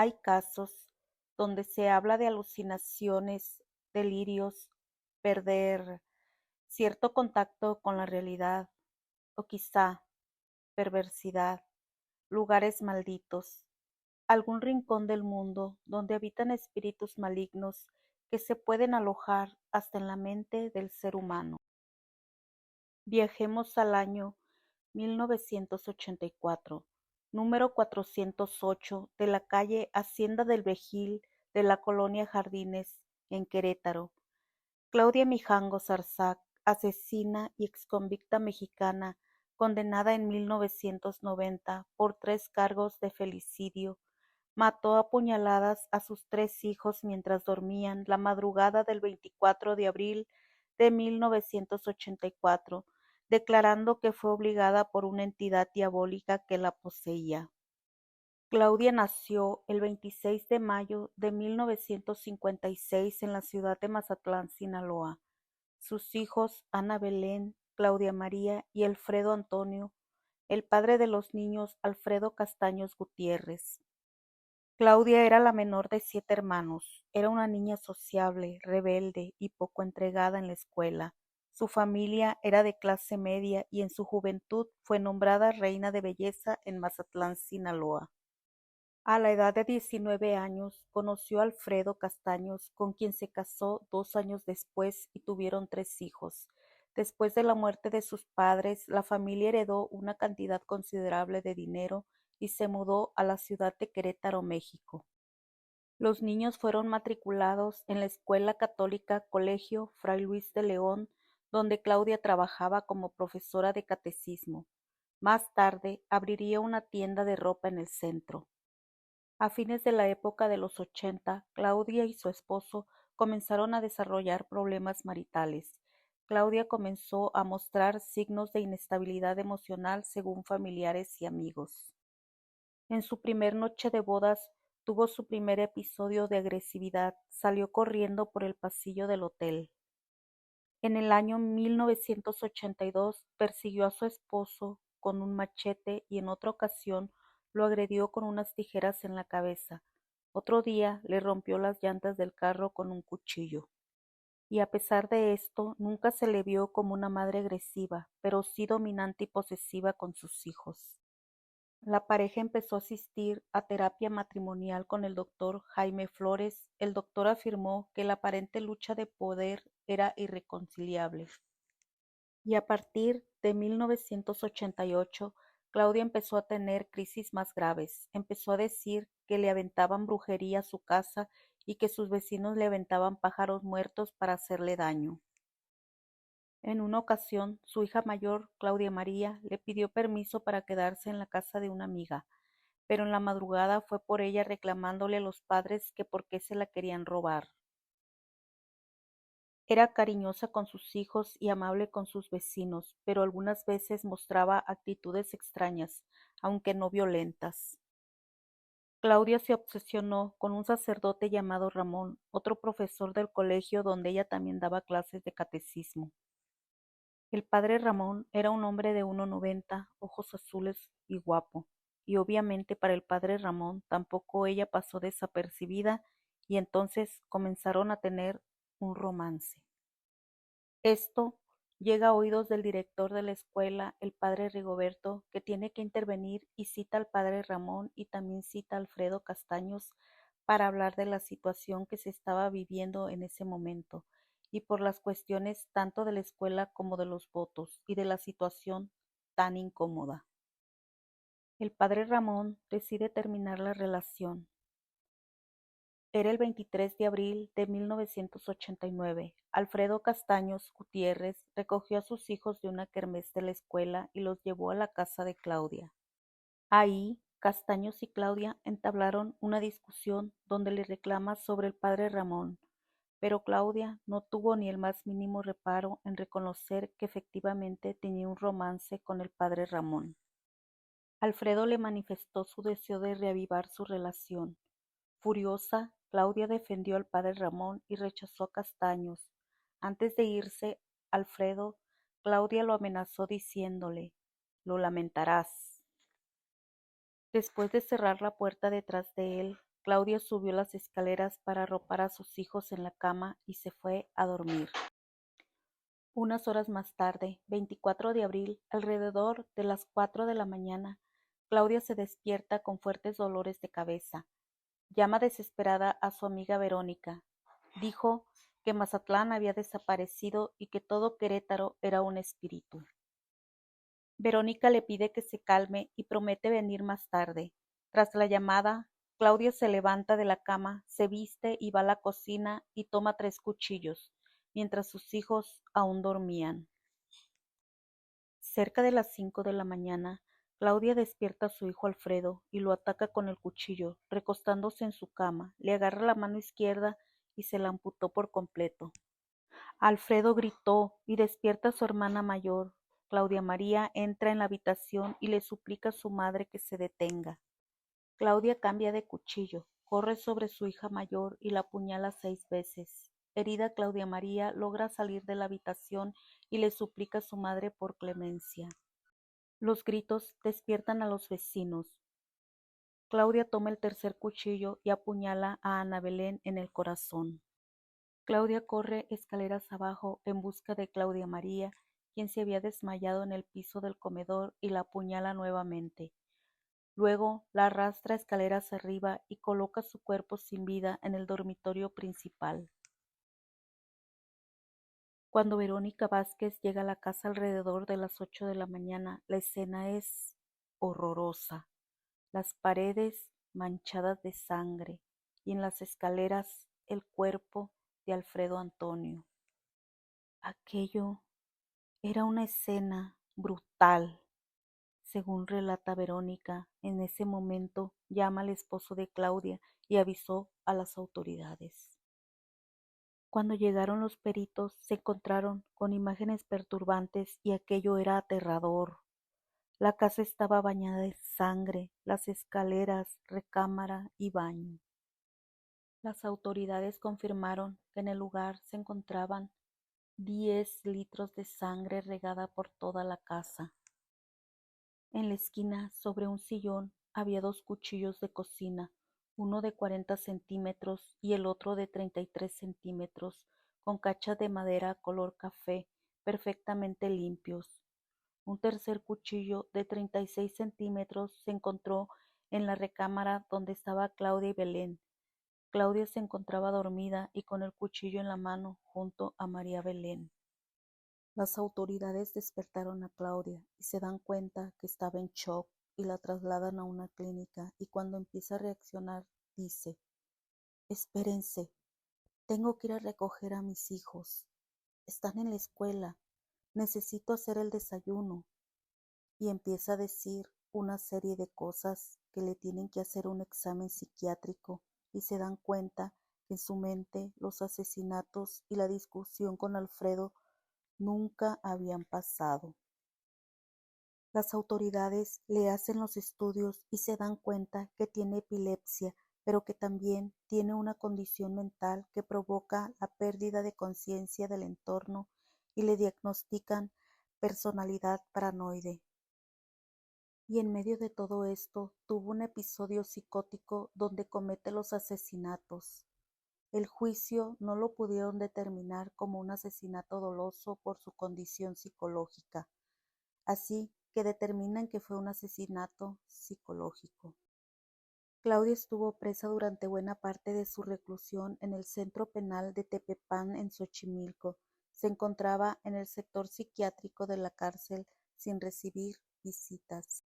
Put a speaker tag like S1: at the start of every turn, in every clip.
S1: Hay casos donde se habla de alucinaciones, delirios, perder cierto contacto con la realidad o quizá perversidad, lugares malditos, algún rincón del mundo donde habitan espíritus malignos que se pueden alojar hasta en la mente del ser humano. Viajemos al año 1984, número 408 de la calle Hacienda del Vejil de la colonia Jardines, en Querétaro. Claudia Mijango Zarzac, asesina y exconvicta mexicana, condenada en 1990 por 3 cargos de felicidio, mató a puñaladas a sus 3 hijos mientras dormían la madrugada del 24 de abril de 1984, declarando que fue obligada por una entidad diabólica que la poseía. Claudia nació el 26 de mayo de 1956 en la ciudad de Mazatlán, Sinaloa. Sus hijos, Ana Belén, Claudia María y Alfredo Antonio, el padre de los niños, Alfredo Castaños Gutiérrez. Claudia era la menor de 7 hermanos. Era una niña sociable, rebelde y poco entregada en la escuela. Su familia era de clase media y en su juventud fue nombrada reina de belleza en Mazatlán, Sinaloa. A la edad de 19 años conoció a Alfredo Castaños, con quien se casó 2 años después y tuvieron 3 hijos. Después de la muerte de sus padres, la familia heredó una cantidad considerable de dinero y se mudó a la ciudad de Querétaro, México. Los niños fueron matriculados en la escuela católica Colegio Fray Luis de León, donde Claudia trabajaba como profesora de catecismo. Más tarde abriría una tienda de ropa en el centro. A fines de la época de los 80, Claudia y su esposo comenzaron a desarrollar problemas maritales. Claudia comenzó a mostrar signos de inestabilidad emocional según familiares y amigos. En su primer noche de bodas tuvo su primer episodio de agresividad, salió corriendo por el pasillo del hotel. En el año 1982 persiguió a su esposo con un machete y en otra ocasión lo agredió con unas tijeras en la cabeza. Otro día le rompió las llantas del carro con un cuchillo. Y a pesar de esto, nunca se le vio como una madre agresiva, pero sí dominante y posesiva con sus hijos. La pareja empezó a asistir a terapia matrimonial con el doctor Jaime Flores. El doctor afirmó que la aparente lucha de poder era irreconciliable. Y a partir de 1988, Claudia empezó a tener crisis más graves. Empezó a decir que le aventaban brujería a su casa y que sus vecinos le aventaban pájaros muertos para hacerle daño. En una ocasión, su hija mayor, Claudia María, le pidió permiso para quedarse en la casa de una amiga, pero en la madrugada fue por ella reclamándole a los padres que por qué se la querían robar. Era cariñosa con sus hijos y amable con sus vecinos, pero algunas veces mostraba actitudes extrañas, aunque no violentas. Claudia se obsesionó con un sacerdote llamado Ramón, otro profesor del colegio donde ella también daba clases de catecismo. El padre Ramón era un hombre de 1,90, ojos azules y guapo, y obviamente para el padre Ramón tampoco ella pasó desapercibida y entonces comenzaron a tener un romance. Esto llega a oídos del director de la escuela, el padre Rigoberto, que tiene que intervenir y cita al padre Ramón y también cita a Alfredo Castaños para hablar de la situación que se estaba viviendo en ese momento y por las cuestiones tanto de la escuela como de los votos y de la situación tan incómoda. El padre Ramón decide terminar la relación. Era el 23 de abril de 1989. Alfredo Castaños Gutiérrez recogió a sus hijos de una kermés de la escuela y los llevó a la casa de Claudia. Ahí, Castaños y Claudia entablaron una discusión donde le reclama sobre el padre Ramón, pero Claudia no tuvo ni el más mínimo reparo en reconocer que efectivamente tenía un romance con el padre Ramón. Alfredo le manifestó su deseo de reavivar su relación. Furiosa, Claudia defendió al padre Ramón y rechazó a Castaños. Antes de irse, Alfredo, Claudia lo amenazó diciéndole: «Lo lamentarás». Después de cerrar la puerta detrás de él, Claudia subió las escaleras para arropar a sus hijos en la cama y se fue a dormir. Unas horas más tarde, 24 de abril, alrededor de las 4 de la mañana, Claudia se despierta con fuertes dolores de cabeza. Llama desesperada a su amiga Verónica. Dijo que Mazatlán había desaparecido y que todo Querétaro era un espíritu. Verónica le pide que se calme y promete venir más tarde. Tras la llamada, Claudia se levanta de la cama, se viste y va a la cocina y toma 3 cuchillos, mientras sus hijos aún dormían. Cerca de las 5 de la mañana, Claudia despierta a su hijo Alfredo y lo ataca con el cuchillo, recostándose en su cama, le agarra la mano izquierda y se la amputó por completo. Alfredo gritó y despierta a su hermana mayor. Claudia María entra en la habitación y le suplica a su madre que se detenga. Claudia cambia de cuchillo, corre sobre su hija mayor y la apuñala 6 veces. Herida, Claudia María logra salir de la habitación y le suplica a su madre por clemencia. Los gritos despiertan a los vecinos. Claudia toma el tercer cuchillo y apuñala a Ana Belén en el corazón. Claudia corre escaleras abajo en busca de Claudia María, quien se había desmayado en el piso del comedor, y la apuñala nuevamente. Luego la arrastra escaleras arriba y coloca su cuerpo sin vida en el dormitorio principal. Cuando Verónica Vázquez llega a la casa alrededor de las 8 de la mañana, la escena es horrorosa. Las paredes manchadas de sangre y en las escaleras el cuerpo de Alfredo Antonio. Aquello era una escena brutal. Según relata Verónica, en ese momento llama al esposo de Claudia y avisó a las autoridades. Cuando llegaron los peritos, se encontraron con imágenes perturbantes y aquello era aterrador. La casa estaba bañada de sangre, las escaleras, recámara y baño. Las autoridades confirmaron que en el lugar se encontraban 10 litros de sangre regada por toda la casa. En la esquina, sobre un sillón, había 2 cuchillos de cocina, uno de 40 centímetros y el otro de 33 centímetros, con cachas de madera color café, perfectamente limpios. Un tercer cuchillo de 36 centímetros se encontró en la recámara donde estaba Claudia y Belén. Claudia se encontraba dormida y con el cuchillo en la mano junto a María Belén. Las autoridades despertaron a Claudia y se dan cuenta que estaba en shock y la trasladan a una clínica, y cuando empieza a reaccionar dice: espérense, tengo que ir a recoger a mis hijos. Están en la escuela. Necesito hacer el desayuno. Y empieza a decir una serie de cosas que le tienen que hacer un examen psiquiátrico, y se dan cuenta que en su mente los asesinatos y la discusión con Alfredo nunca habían pasado. Las autoridades le hacen los estudios y se dan cuenta que tiene epilepsia, pero que también tiene una condición mental que provoca la pérdida de conciencia del entorno, y le diagnostican personalidad paranoide. Y en medio de todo esto tuvo un episodio psicótico donde comete los asesinatos. El juicio no lo pudieron determinar como un asesinato doloso por su condición psicológica, así que determinan que fue un asesinato psicológico. Claudia estuvo presa durante buena parte de su reclusión en el Centro Penal de Tepepán en Xochimilco. Se encontraba en el sector psiquiátrico de la cárcel sin recibir visitas.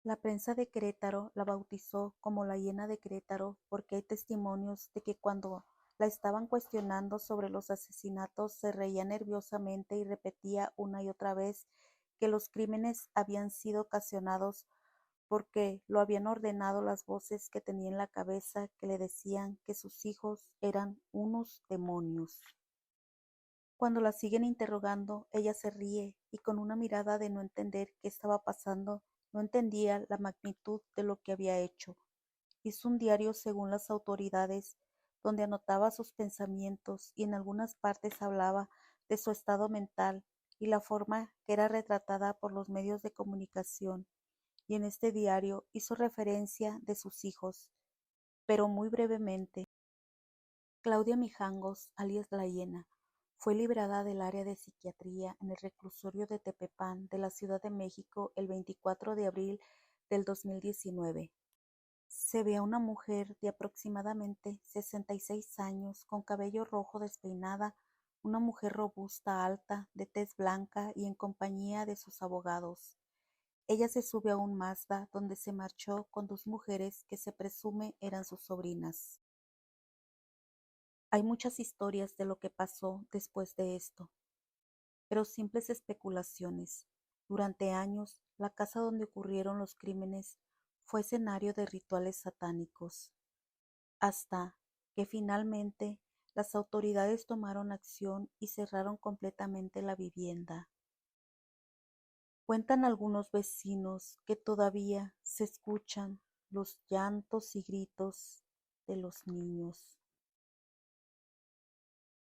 S1: La prensa de Querétaro la bautizó como la hiena de Querétaro porque hay testimonios de que cuando la estaban cuestionando sobre los asesinatos se reía nerviosamente y repetía una y otra vez que los crímenes habían sido ocasionados porque lo habían ordenado las voces que tenía en la cabeza, que le decían que sus hijos eran unos demonios. Cuando la siguen interrogando, ella se ríe y con una mirada de no entender qué estaba pasando, no entendía la magnitud de lo que había hecho. Hizo un diario, según las autoridades, donde anotaba sus pensamientos y en algunas partes hablaba de su estado mental y la forma que era retratada por los medios de comunicación. Y en este diario hizo referencia de sus hijos. pero muy brevemente. Claudia Mijangos, alias La Hiena, fue liberada del área de psiquiatría en el reclusorio de Tepepán de la Ciudad de México el 24 de abril del 2019. Se ve a una mujer de aproximadamente 66 años, con cabello rojo despeinada, una mujer robusta, alta, de tez blanca y en compañía de sus abogados. Ella se sube a un Mazda donde se marchó con dos mujeres que se presume eran sus sobrinas. Hay muchas historias de lo que pasó después de esto, pero simples especulaciones. Durante años, la casa donde ocurrieron los crímenes fue escenario de rituales satánicos, hasta que finalmente las autoridades tomaron acción y cerraron completamente la vivienda. Cuentan algunos vecinos que todavía se escuchan los llantos y gritos de los niños.